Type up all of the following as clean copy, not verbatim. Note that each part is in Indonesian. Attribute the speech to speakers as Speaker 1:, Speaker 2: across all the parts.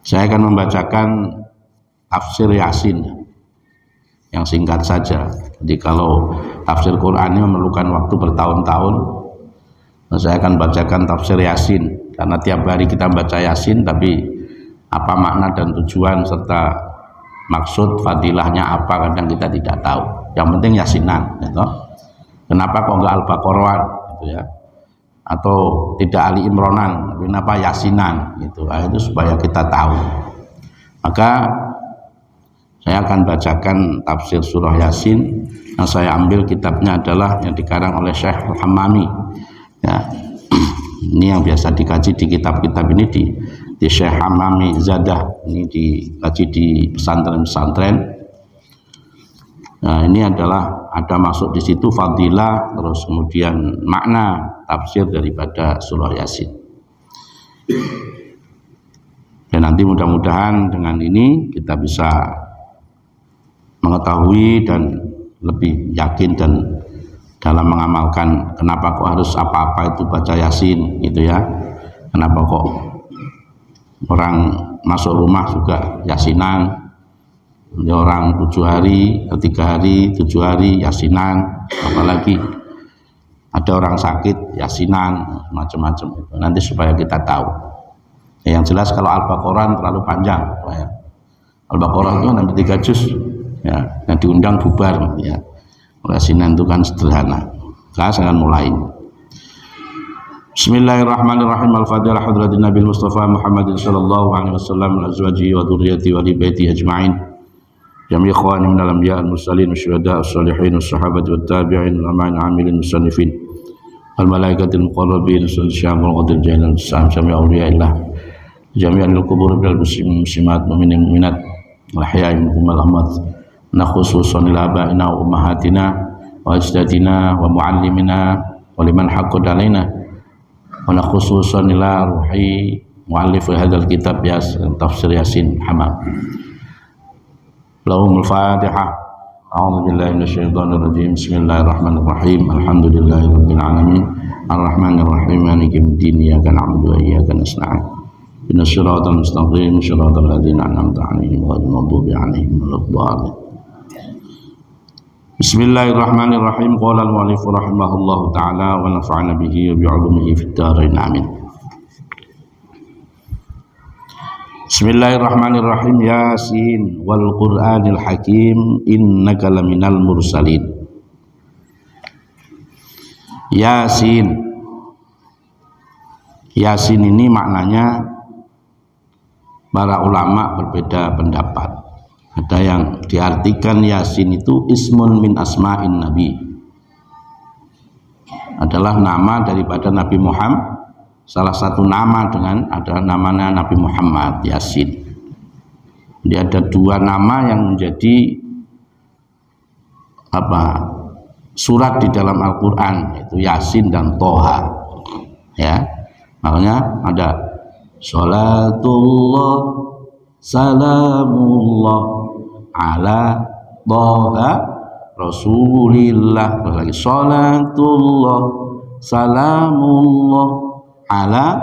Speaker 1: Saya akan membacakan tafsir Yasin yang singkat saja. Jadi kalau tafsir Quran ini memerlukan waktu bertahun-tahun, saya akan bacakan tafsir Yasin karena tiap hari kita baca Yasin, tapi apa makna dan tujuan serta maksud fadilahnya apa kadang kita tidak tahu. Yang penting Yasinan, gitu. Kenapa kok enggak Al-Baqarah, gitu ya? Atau tidak Ali Imronan, kenapa Yasinan, gitu. Itu supaya kita tahu. Maka saya akan bacakan tafsir surah Yasin. Yang saya ambil kitabnya adalah yang dikarang oleh Syekh Al-Hammami. Ya, ini yang biasa dikaji di kitab-kitab ini di Syekh Hammami Zadah. Ini dikaji di pesantren-pesantren. Nah, ini adalah ada masuk di situ fadilah, terus kemudian makna tafsir daripada surah Yasin. Dan nanti mudah-mudahan dengan ini kita bisa mengetahui dan lebih yakin dan dalam mengamalkan kenapa kok harus apa-apa itu baca Yasin, gitu ya. Kenapa kok orang masuk rumah juga Yasinan, orang 7 hari, 3 hari, 7 hari Yasinan, apalagi ada orang sakit Yasinan, macam-macam itu. Nanti supaya kita tahu. Yang jelas kalau Al-Baqarah terlalu panjang, ya. Al-Baqarah itu nanti 3 juz, ya, yang diundang bubar, ya. Yasinan itu kan sederhana. Saya akan mulai. Bismillahirrahmanirrahim. Al-Fatihah hadratin Nabi Mustafa Muhammadin sallallahu alaihi wasallam wa azwajihi wa dzurriyyatihi wa li baitihi ajma'in. Jami' ikhwani minal anbiya wal mursalin wasyuhada was-salihin was-sahabati wat-tabi'in wal ama'in 'amilin musannifin wal malaikatil muqarrabin syamul qadir jailal jami' awliyaillah jami'al qubur bil muslimat mu'minin mu'minat wal ahya'i minhum wal amwat nakhususan ila aba'ina wa ummahatina wa ajdadina wa muallimina wa liman haqqad alaina wa nakhususan ila ruhi muallif hadzal kitab tafsir Yasin Hamam. Lahumul Fatihah. A'udzu billahi minasyaitonir rajim. Bismillahirrahmanirrahim. Alhamdulillahirabbil alamin. Arrahmanir rahim. Maliki yaumiddin. Iyyaka na'budu wa iyyaka nasta'in. Ihdinas siratal mustaqim. Shiratal ladzina an'amta 'alaihim ghairil maghdubi 'alaihim waladdallin. Bismillahirrahmanirrahim. Qala al-mu'allif rahimahullahu ta'ala wa nafa'ana bihi wa bi'ulumihi fid dharain. Amin. Bismillahirrahmanirrahim. Yasin wal Qur'anil Hakim innaka laminal mursalin. Yasin. Yasin ini maknanya para ulama berbeda pendapat. Ada yang diartikan Yasin itu ismun min asma'in Nabi. Adalah nama daripada Nabi Muhammad. Salah satu nama dengan adalah namanya Nabi Muhammad, Yasin. Jadi ada 2 nama yang menjadi surat di dalam Al-Quran, yaitu Yasin dan Toha. Ya, makanya ada Salatullah Salamullah ala Toha Rasulillah. Terus lagi Salatullah Salamullah ala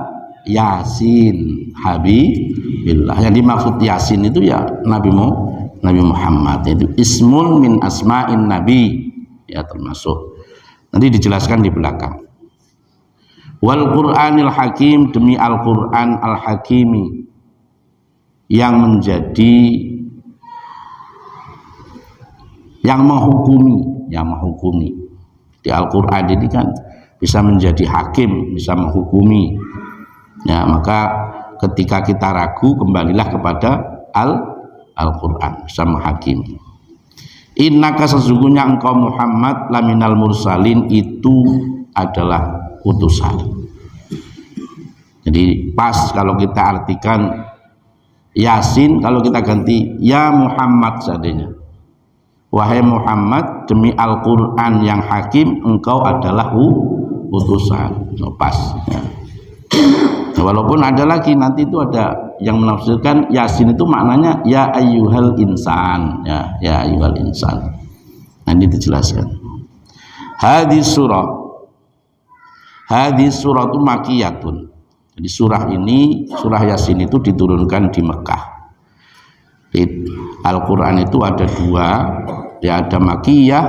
Speaker 1: Yasin Habibillah. Yang dimaksud Yasin itu ya Nabi Muhammad, itu ismun min asma'in Nabi, ya, termasuk nanti dijelaskan di belakang. Wal Qur'anil Hakim, demi Al-Qur'an Al-Hakimi yang menjadi yang menghukumi. Di Al-Qur'an ini kan bisa menjadi hakim, bisa menghukumi. Ya, maka ketika kita ragu, kembalilah kepada Al-Qur'an, bisa menghakimi. Innaka, sesungguhnya engkau Muhammad laminal mursalin, itu adalah utusan. Jadi pas kalau kita artikan Yasin, kalau kita ganti ya Muhammad seandainya. Wahai Muhammad, demi Al-Qur'an yang hakim, engkau adalah utusan. Pas, ya. Walaupun ada lagi nanti itu ada yang menafsirkan Yasin itu maknanya ya ayyuhal insan, ya ayyuhal insan. Nanti dijelaskan. Hadis surah itu makiyatun. Jadi surah ini, surah Yasin itu diturunkan di Mekah. Al-Quran itu ada dua, ya ada Makiyah,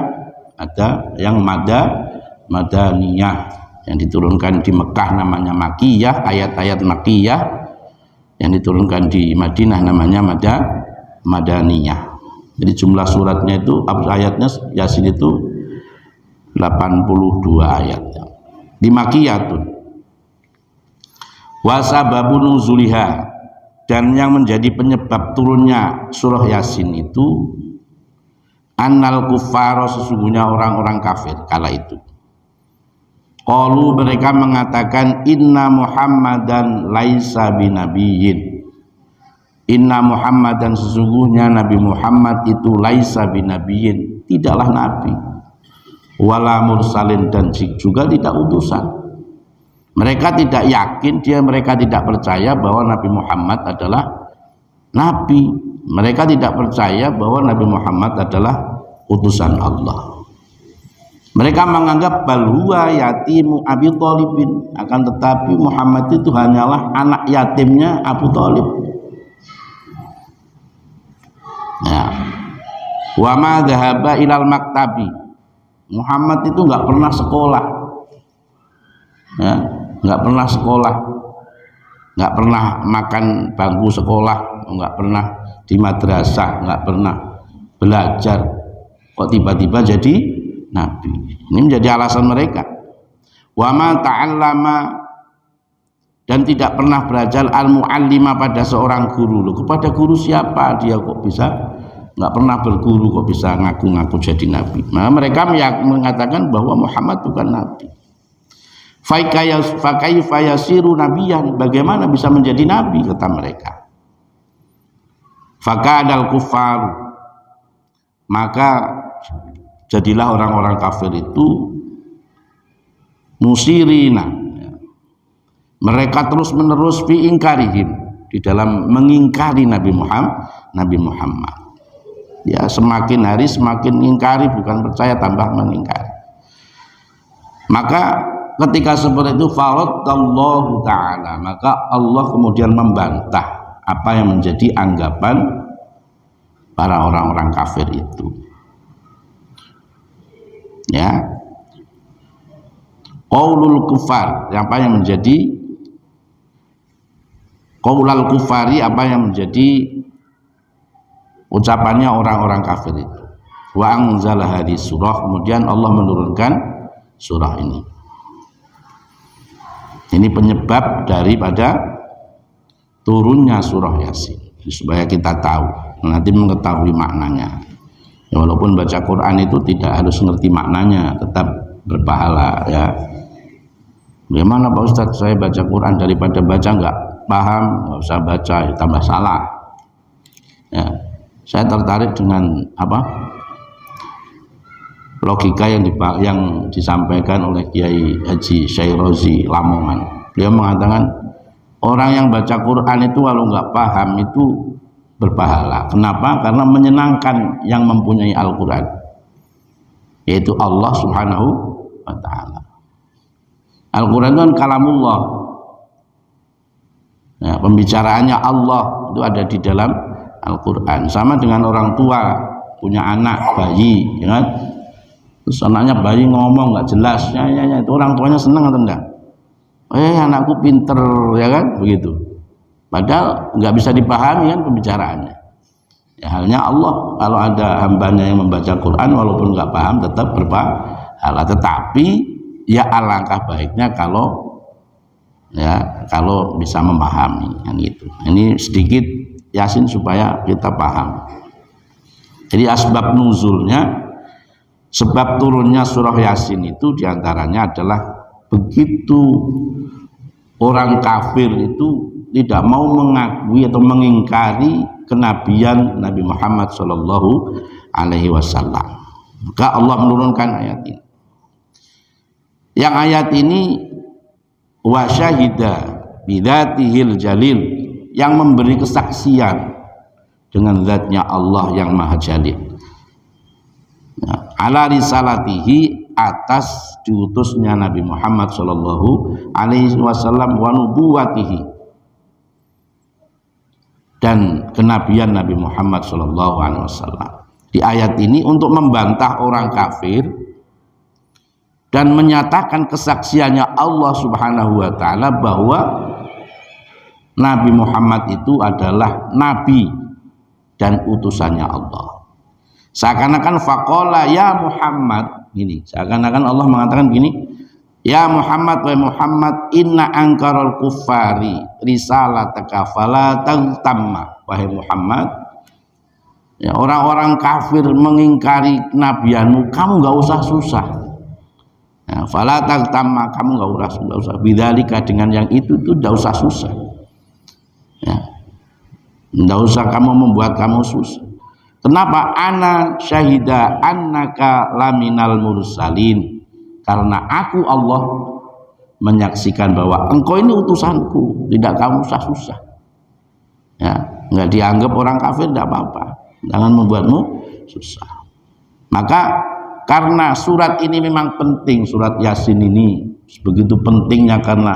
Speaker 1: ada yang Madaniyah. Yang diturunkan di Mekah namanya Makiyah, ayat-ayat Makiyah. Yang diturunkan di Madinah namanya Madaniyah. Jadi jumlah suratnya itu, ayatnya Yasin itu 82 ayat. Di Makiyatun. Wa sababu nuzuliha, dan yang menjadi penyebab turunnya surah Yasin itu annal kuffara, sesungguhnya orang-orang kafir kala itu. Qalu, mereka mengatakan inna Muhammadan laisa binabiyyin. Inna Muhammadan, sesungguhnya Nabi Muhammad itu laisa binabiyyin, tidaklah nabi. Wala mursalin, dan juga tidak utusan. Mereka tidak yakin, mereka tidak percaya bahwa Nabi Muhammad adalah nabi. Mereka tidak percaya bahwa Nabi Muhammad adalah utusan Allah. Mereka menganggap bal huwa yatimu Abi Thalibin, akan tetapi Muhammad itu hanyalah anak yatimnya Abu Thalib. Ya. Wa ma dhahaba ilal maktabi, Muhammad itu nggak pernah sekolah, ya, nggak pernah sekolah, nggak pernah makan bangku sekolah, nggak pernah di madrasah, nggak pernah belajar, kok tiba-tiba jadi nabi. Ini menjadi alasan mereka. Wa ma ta'allama, dan tidak pernah belajar al-muallima pada seorang guru. Loh, kepada guru siapa dia kok bisa nggak pernah berguru, kok bisa ngaku-ngaku jadi nabi? Nah, mereka mengatakan bahwa Muhammad bukan nabi. Fakaifa yasiru nabiyan, bagaimana bisa menjadi nabi, kata mereka. Fakadal kufar, maka jadilah orang-orang kafir itu musirina, mereka terus menerus fi ingkarihim, di dalam mengingkari Nabi Muhammad. Ya, semakin hari semakin ingkari, bukan percaya tambah mengingkari. Maka ketika seperti itu faradallahu ta'ala, maka Allah kemudian membantah apa yang menjadi anggapan para orang-orang kafir itu. Ya, qaulul kufar, apa yang menjadi qaulul kufari, apa yang menjadi ucapannya orang-orang kafir itu. Wa anzala hadis surah, kemudian Allah menurunkan surah ini. Ini penyebab daripada turunnya surah Yasin, supaya kita tahu, nanti mengetahui maknanya. Ya, walaupun baca Quran itu tidak harus ngerti maknanya, tetap berpahala, ya. Bagaimana Pak Ustadz, saya baca Quran daripada baca nggak paham, nggak usah baca, ya, tambah salah. Ya, saya tertarik dengan logika yang disampaikan oleh Kiai Haji Syairozi Lamongan. Dia mengatakan orang yang baca Quran itu kalau nggak paham itu berpahala. Kenapa? Karena menyenangkan yang mempunyai Al-Quran, yaitu Allah Subhanahu wa ta'ala. Al-Quran itu kan kalamullah, ya, pembicaraannya Allah itu ada di dalam Al-Quran. Sama dengan orang tua punya anak bayi, ya kan? Terus anaknya bayi ngomong nggak jelas, ya, itu orang tuanya senang atau enggak? Anakku pinter, ya kan, begitu. Padahal nggak bisa dipahami kan pembicaraannya. Ya, halnya Allah, kalau ada hambanya yang membaca Quran walaupun nggak paham tetap berpahala. Tetapi ya alangkah baiknya kalau bisa memahami, kan gitu. Ini sedikit Yasin supaya kita paham. Jadi asbab nuzulnya, sebab turunnya surah Yasin itu diantaranya adalah begitu orang kafir itu tidak mau mengakui atau mengingkari kenabian Nabi Muhammad Shallallahu Alaihi Wasallam, maka Allah menurunkan ayat ini. Yang ayat ini wa syahida bidzatihil jalil, yang memberi kesaksian dengan zatnya Allah yang maha jalil, ala risalatihi, atas diutusnya Nabi Muhammad sallallahu alaihi wasallam wa nubuwatihi, dan kenabian Nabi Muhammad sallallahu alaihi wasallam. Di ayat ini untuk membantah orang kafir dan menyatakan kesaksiannya Allah Subhanahu wa taala bahwa Nabi Muhammad itu adalah nabi dan utusannya Allah. Seakan-akan faqala ya Muhammad, gini, seakan-akan Allah mengatakan gini, ya Muhammad, wa Muhammad, inna angkarul kuffari risalataka fala tagtamma. Wahai Muhammad, ya, orang-orang kafir mengingkari kenabianmu, kamu nggak usah susah. Ya, fala tagtamma, kamu nggak usah bidzalika, dengan yang itu nggak usah susah. Ya, nggak usah kamu membuat kamu susah. Kenapa? Ana syahida annaka laminal mursalin, karena aku Allah menyaksikan bahwa engkau ini utusanku, tidak kamu susah-susah. Ya, nggak dianggap orang kafir, tidak apa-apa, jangan membuatmu susah. Maka karena surat ini memang penting, surat Yasin ini begitu pentingnya karena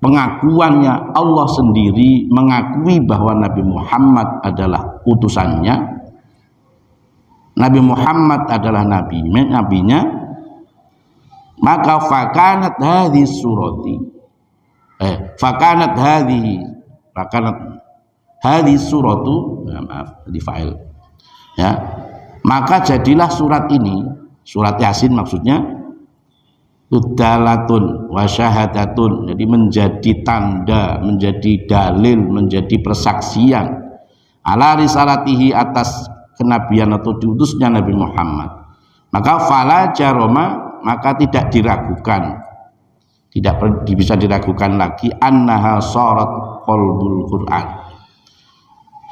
Speaker 1: pengakuannya Allah sendiri mengakui bahwa Nabi Muhammad adalah utusannya. Nabi Muhammad adalah nabinya, maka fakanat hadhihi surati fakanat hadhihi suratu, maaf di fa'il, ya, maka jadilah surat ini, surat Yasin maksudnya, udalatun wa syahadatun, jadi menjadi tanda, menjadi dalil, menjadi persaksian ala risalatihi, atas kenabian atau diutusnya Nabi Muhammad. Maka fala jaroma, maka tidak diragukan, tidak bisa diragukan lagi, annaha sarat qalbul Quran,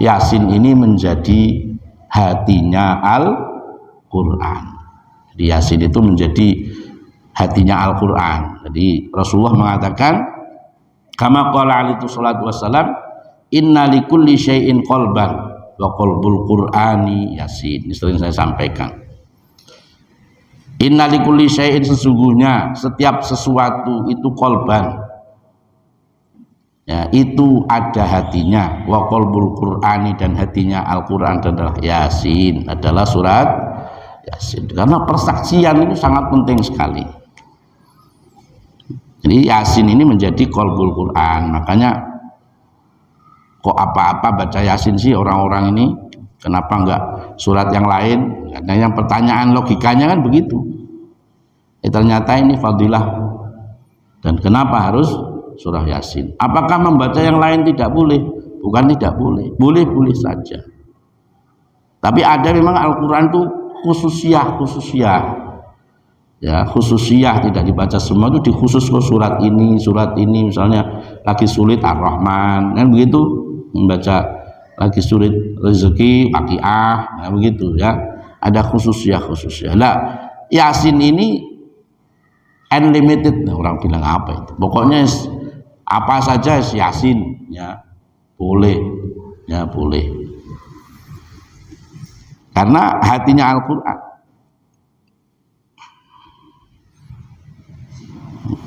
Speaker 1: Yasin ini menjadi hatinya Al-Quran. Jadi Yasin itu menjadi hatinya Al-Quran. Jadi Rasulullah mengatakan, kama qala alaihi salatu wassalam, inna likulli syai'in qalban wa qalbul Qur'ani Yasin. Ini sering saya sampaikan. Inna likulli syai'in, sesungguhnya setiap sesuatu itu qalban, ya, itu ada hatinya, wa qalbul Qur'ani, dan hatinya Al-Quran adalah Yasin, adalah surat Yasin. Karena persaksian itu sangat penting sekali. Jadi Yasin ini menjadi qalbul Quran. Makanya kok apa-apa baca Yasin sih orang-orang ini, kenapa enggak surat yang lain? Karena yang pertanyaan logikanya kan begitu. Ternyata ini fadilah. Dan kenapa harus surah Yasin? Apakah membaca yang lain tidak boleh? Bukan tidak boleh, boleh-boleh saja. Tapi ada memang Al-Quran itu khususiyah. Ya, khususiyah, tidak dibaca semua, itu dikhusus ke surat ini, misalnya lagi sulit Ar-Rahman, kan begitu, membaca lagi sulit rezeki Waqiah, nah begitu ya, ada khususiyah. Nah, Yasin ini unlimited, orang bilang apa itu, pokoknya apa saja Yasin, ya boleh, karena hatinya Al-Quran.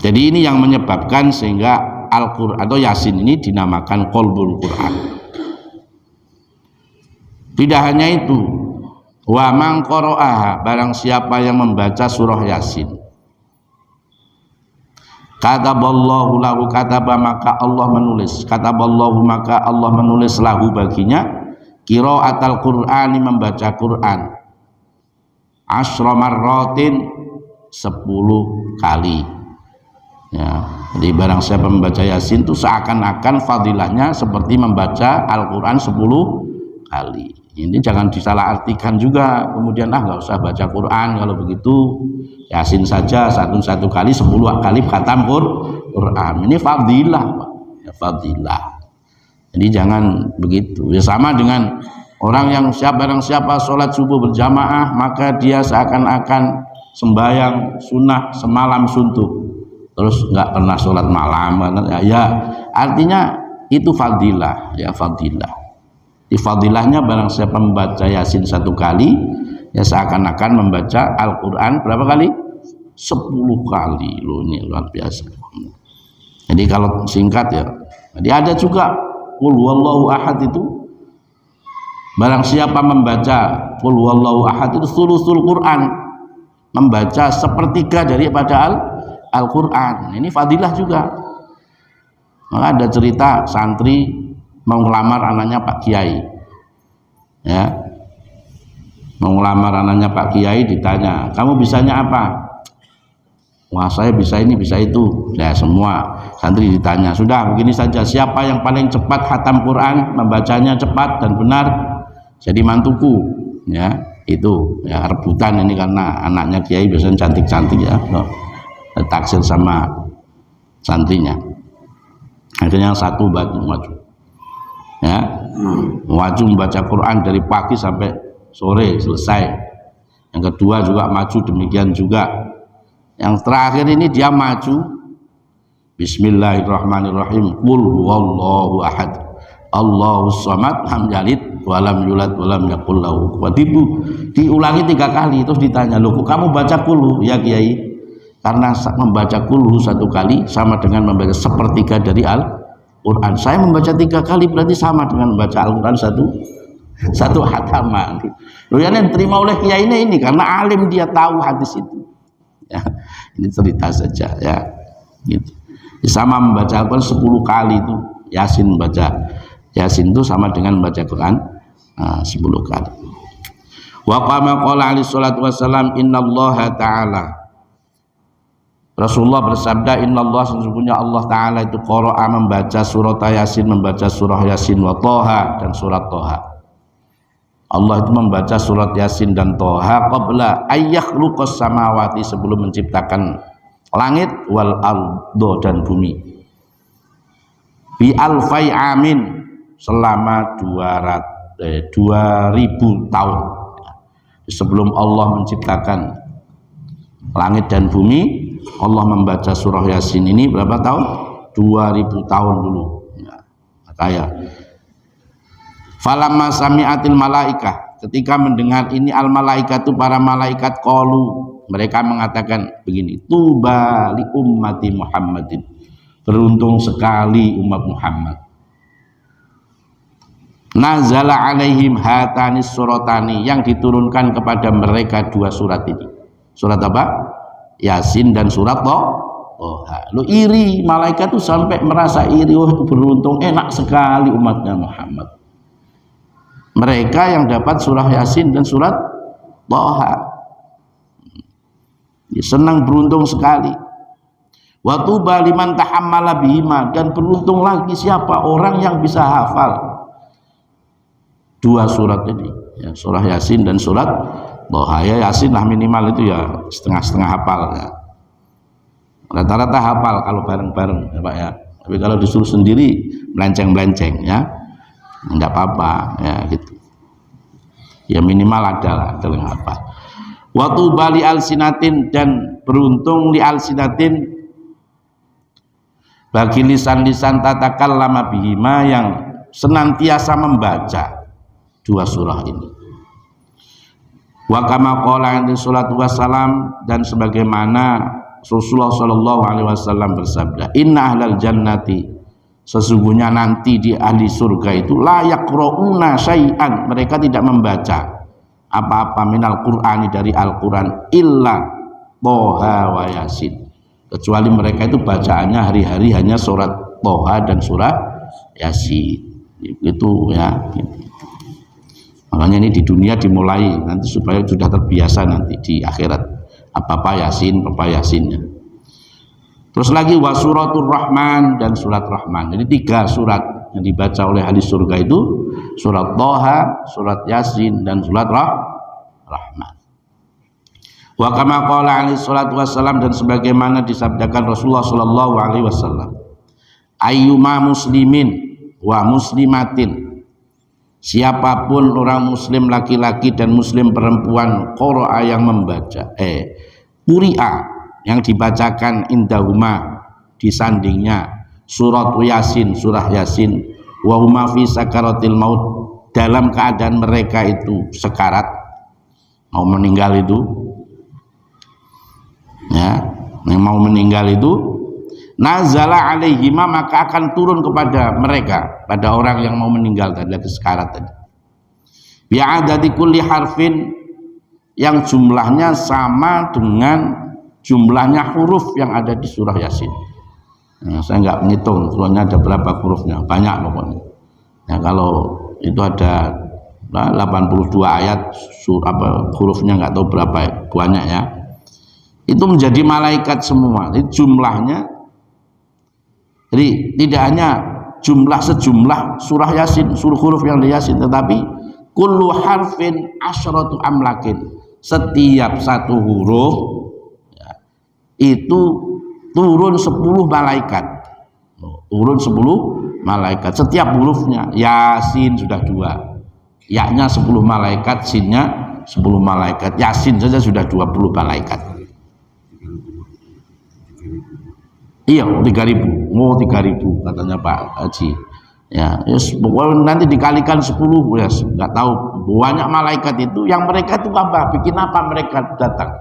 Speaker 1: Jadi ini yang menyebabkan sehingga Al-Quran atau Yasin ini dinamakan qalbul Quran. Tidak hanya itu, wa man qara'aha, barang siapa yang membaca surah Yasin, kataballahu lahu, maka Allah menulis lahu baginya, qiraatal Qur'ani, membaca Quran, asyra marratin, 10 kali. Ya, jadi barang siapa membaca Yasin itu seakan-akan fadilahnya seperti membaca Al-Quran 10 kali. Ini jangan disalahartikan juga, kemudian nggak usah baca Quran, kalau begitu Yasin saja satu kali 10 kali khatam Quran. Ini fadilah, ya, fadilah. Jadi jangan begitu. Ya, sama dengan orang yang barang siapa sholat subuh berjamaah, maka dia seakan-akan sembahyang sunnah semalam suntuk, terus nggak pernah sholat malam, ya artinya itu fadilah, ya fadilah. Di fadilahnya barang siapa membaca Yasin 1 kali, ya seakan-akan membaca Al-Quran berapa kali? 10 kali loh, ini luar biasa. Jadi kalau singkat ya, jadi ada juga qul huwallahu ahad itu, barang siapa membaca qul huwallahu ahad itu thuluthul Quran, membaca sepertiga daripada Al-Quran. Ini fadilah juga. Maka ada cerita santri mau ngelamar anaknya Pak Kiai, ya, mau ngelamar anaknya Pak Kiai, ditanya kamu bisanya apa? Wah, saya bisa ini bisa itu. Ya, semua santri ditanya, sudah begini saja, siapa yang paling cepat khatam Quran, membacanya cepat dan benar, jadi mantuku. Ya, itu ya rebutan ini karena anaknya Kiai biasanya cantik-cantik ya, taksir sama santrinya. Akhirnya yang satu maju, ya, maju membaca Quran dari pagi sampai sore selesai. Yang kedua juga maju demikian juga. Yang terakhir ini dia maju Bismillahirrahmanirrahim, qul huwallahu ahad Allahus samad lam yalid walam yulad walam yakul lahu kufuwan ahad. Diulangi 3 kali, terus ditanya, loh kok kamu baca qul? Ya Kiai, karena membaca qul 1 kali sama dengan membaca sepertiga dari Al-Quran. Saya membaca 3 kali berarti sama dengan membaca Al-Quran satu hataman. Loh, yang terima oleh Kiai ini karena alim, dia tahu hadis itu. Ya, ini cerita saja ya, gitu. Sama membaca Al-Quran 10 kali itu, Yasin, baca Yasin itu sama dengan membaca Quran 10 kali. Wa qama qala alaihi salatu wassalam, innallaha ta'ala, Rasulullah bersabda, innallaha, sesungguhnya Allah Ta'ala itu qara'a, membaca surat Yasin, membaca surah Yasin, wa Toha, dan surat Toha. Allah itu membaca surat Yasin dan Toha qabla ayyakhluqas samawati, sebelum menciptakan langit, wal ardo, dan bumi, bi alfai amin, selama 2000 tahun. Sebelum Allah menciptakan langit dan bumi, Allah membaca surah Yasin ini berapa tahun? 2000 tahun dulu ya, makanya falamma sami'atil malaikah, ketika mendengar ini al malaikatu, para malaikat, qalu, mereka mengatakan begini, tuba li ummati Muhammadin, beruntung sekali umat Muhammad, nazala alaihim hatanis suratani, yang diturunkan kepada mereka 2 surat ini. Surat apa? Yasin dan surat Toha. Lu iri, malaikat tuh sampai merasa iri, oh beruntung, enak sekali umatnya Muhammad, mereka yang dapat surah Yasin dan surat Toha. Senang, beruntung sekali. Wa tuba liman tahammala bihima, dan beruntung lagi siapa orang yang bisa hafal 2 surat ini ya, surah Yasin dan surat Toha. Ya, Yasin lah minimal itu ya setengah-setengah hafal ya. Rata-rata hafal kalau bareng-bareng ya Pak ya. Tapi kalau disuruh sendiri melenceng-melenceng ya, enggak apa-apa ya gitu. Ya minimal adalah yang apa. Wa tuba li alsinatin, dan beruntung li alsinatin, bagi lisan-lisan tatakallama bihima, yang senantiasa membaca 2 surah ini. Wa kama qala alaihi salatu wassalam, dan sebagaimana Rasulullah sallallahu alaihi wasallam bersabda, inna ahlal jannati, sesungguhnya nanti di ahli surga itu la yaqra'una syai'an, mereka tidak membaca apa-apa minal qur'ani, dari Al-Quran, illa Toha wa Yasin, kecuali mereka itu bacaannya hari-hari hanya surat Toha dan surat Yasin. Itu ya gitu. Makanya ini di dunia dimulai nanti supaya sudah terbiasa nanti di akhirat apa-apa Yasin, apa Yasinnya. Terus lagi wa suratul Rahman, dan surat Rahman. Jadi 3 surat yang dibaca oleh ahli surga itu surat Toha, surat Yasin, dan surat Rahman. Wa kama qala alaihi salatu wassalam, dan sebagaimana disabdakan Rasulullah sallallahu alaihi wasallam, ayyuma muslimin wa muslimatin, siapapun orang muslim laki-laki dan muslim perempuan, qara'a, yang membaca quri'a, yang dibacakan indahuma, disandingnya, surat Yasin, surah Yasin, wa huma fi sakaratil maut, dalam keadaan mereka itu sekarat, mau meninggal itu, ya, yang mau meninggal itu nazala alaihima, maka akan turun kepada mereka, pada orang yang mau meninggal tadi, lagi sekarat tadi, bi'adadi kulli harfin, yang jumlahnya sama dengan jumlahnya huruf yang ada di surah Yasin. Nah, saya nggak menghitung surahnya ada berapa hurufnya, banyak pokoknya. Ya, kalau itu ada 82 ayat, hurufnya nggak tahu berapa banyak ya. Itu menjadi malaikat semua. Jadi jumlahnya, jadi tidak hanya sejumlah surah Yasin, surah huruf yang di Yasin, tetapi kullu harfin asyratu amlakin, setiap satu huruf ya, itu turun 10 malaikat. Turun 10 malaikat setiap hurufnya. Yasin sudah 2, yaknya 10 malaikat, sinnya 10 malaikat. Yasin saja sudah 20 malaikat. Iya, 3.000. Oh, 3.000 katanya Pak Haji. Ya, yes, pokoknya nanti dikalikan 10, ya, nggak tahu banyak malaikat itu. Yang mereka itu apa? Bikin apa mereka datang?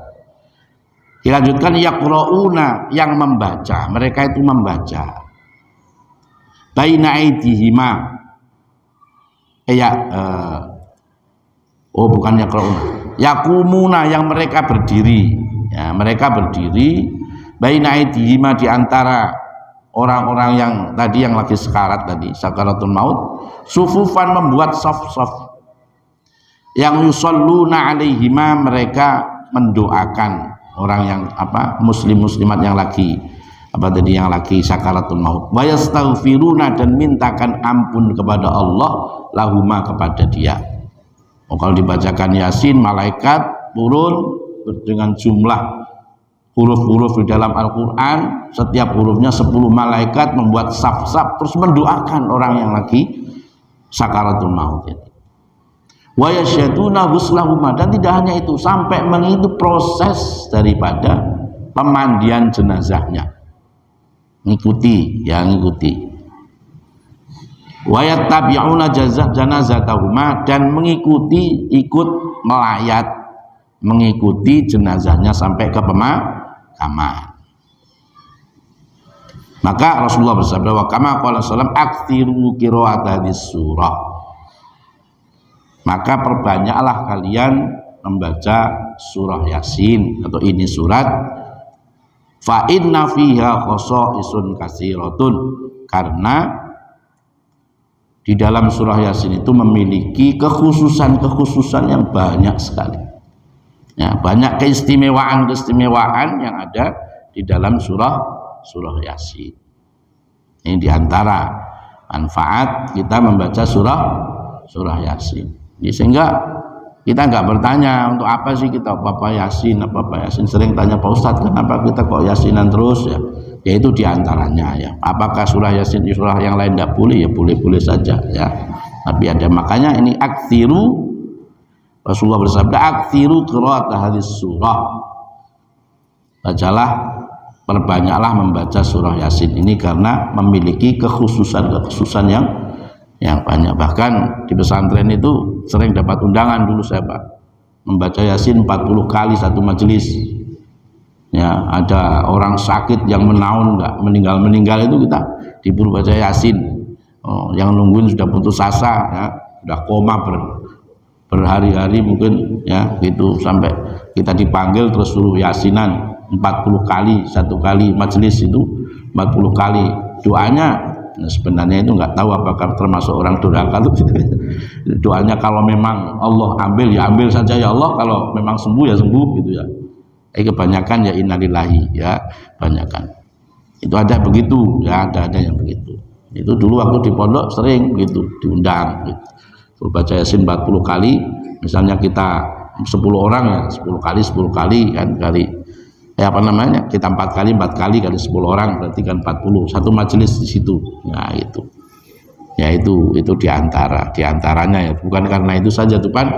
Speaker 1: Dilanjutkan yaqrauna, yang membaca. Mereka itu membaca. Baina aidihima. Bukan yaqrauna. Yaqumuna, yang mereka berdiri. Ya, mereka berdiri baina aidihima, di antara orang-orang yang tadi yang lagi sekarat tadi, sakaratul maut, sufufan, membuat saf-saf. Yang yusalluna alaihima, mereka mendoakan orang yang muslimat yang lagi yang lagi sakaratul maut. Wa yastaghfiruna, dan mintakan ampun kepada Allah, lahuma, kepada dia. Kalau dibacakan Yasin, malaikat turun dengan jumlah huruf-huruf di dalam Al-Quran, setiap hurufnya 10 malaikat membuat saf-saf, terus mendoakan orang yang lagi sakaratul maut itu. Wa yasyaduna huslahuma, dan tidak hanya itu, sampai mengikuti proses daripada pemandian jenazahnya, ngikuti. Wa yattabi'una janazatahuma, dan ikut melayat, mengikuti jenazahnya sampai ke pemakaman. Maka Rasulullah bersabda, wa kama qala sallam aktsiru qira'at hadis surah, maka perbanyaklah kalian membaca surah Yasin atau ini surat, fa inna fiha khasaisun katsiratun, karena di dalam surah Yasin itu memiliki kekhususan yang banyak sekali. Ya, banyak keistimewaan yang ada di dalam surah Yasin. Ini diantara manfaat kita membaca surah Yasin. Jadi sehingga kita nggak bertanya untuk apa sih kita apa Yasin. Sering tanya Pak Ustadz, kenapa kita kok Yasinan terus ya? Ya itu diantaranya ya. Apakah surah Yasin di surah yang lain tidak boleh? Ya boleh-boleh saja ya. Tapi ada, makanya ini aktsiru, Rasulullah bersabda aktsiru qira'at hadis surah, bacalah, perbanyaklah membaca surah Yasin ini karena memiliki kekhususan yang banyak. Bahkan di pesantren itu sering dapat undangan dulu saya Pak, membaca Yasin 40 kali satu majelis. Ya, ada orang sakit yang menaun nggak meninggal itu kita diburu baca Yasin. Yang nungguin sudah putus asa ya, sudah koma berhari-hari mungkin ya gitu, sampai kita dipanggil terus suruh Yasinan 40 kali satu kali majelis itu, 40 kali. Doanya sebenarnya itu nggak tahu apakah termasuk orang durhaka itu. Doanya kalau memang Allah ambil ya ambil saja ya Allah, kalau memang sembuh ya sembuh gitu ya. Kebanyakan ya innalillahi ya, kebanyakan itu ada begitu ya, ada yang begitu. Itu dulu waktu di pondok sering gitu diundang gitu. Baca Yasin 40 kali, misalnya kita 10 orang ya 10 kali kan, kita 4 kali kali 10 orang berarti kan 40, satu majelis di situ. Nah itu ya, itu diantaranya ya, bukan karena itu saja tuh kan,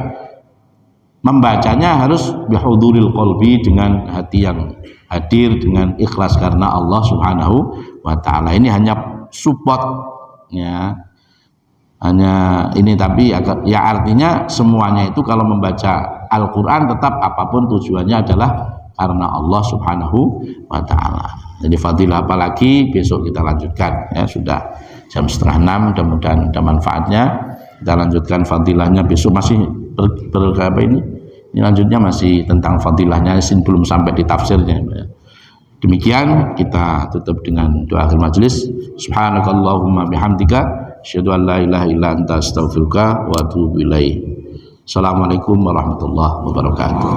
Speaker 1: membacanya harus bihuduril qalbi, dengan hati yang hadir, dengan ikhlas karena Allah Subhanahu wa taala. Ini hanya support ya, hanya ini, tapi ya artinya semuanya itu kalau membaca Al-Qur'an tetap apapun tujuannya adalah karena Allah Subhanahu wa taala. Jadi fadilah apalagi besok kita lanjutkan ya, sudah jam 5:30, mudah-mudahan ada manfaatnya. Kita lanjutkan fadilahnya besok, masih berapa ini lanjutnya masih tentang fadilahnya Yasin, belum sampai di tafsirnya. Demikian kita tutup dengan doa akhir majelis. Subhanakallahumma bihamdika asyhadu an la ilaha illa anta astaghfiruka wa atubu ilaik. Assalamualaikum warahmatullahi wabarakatuh.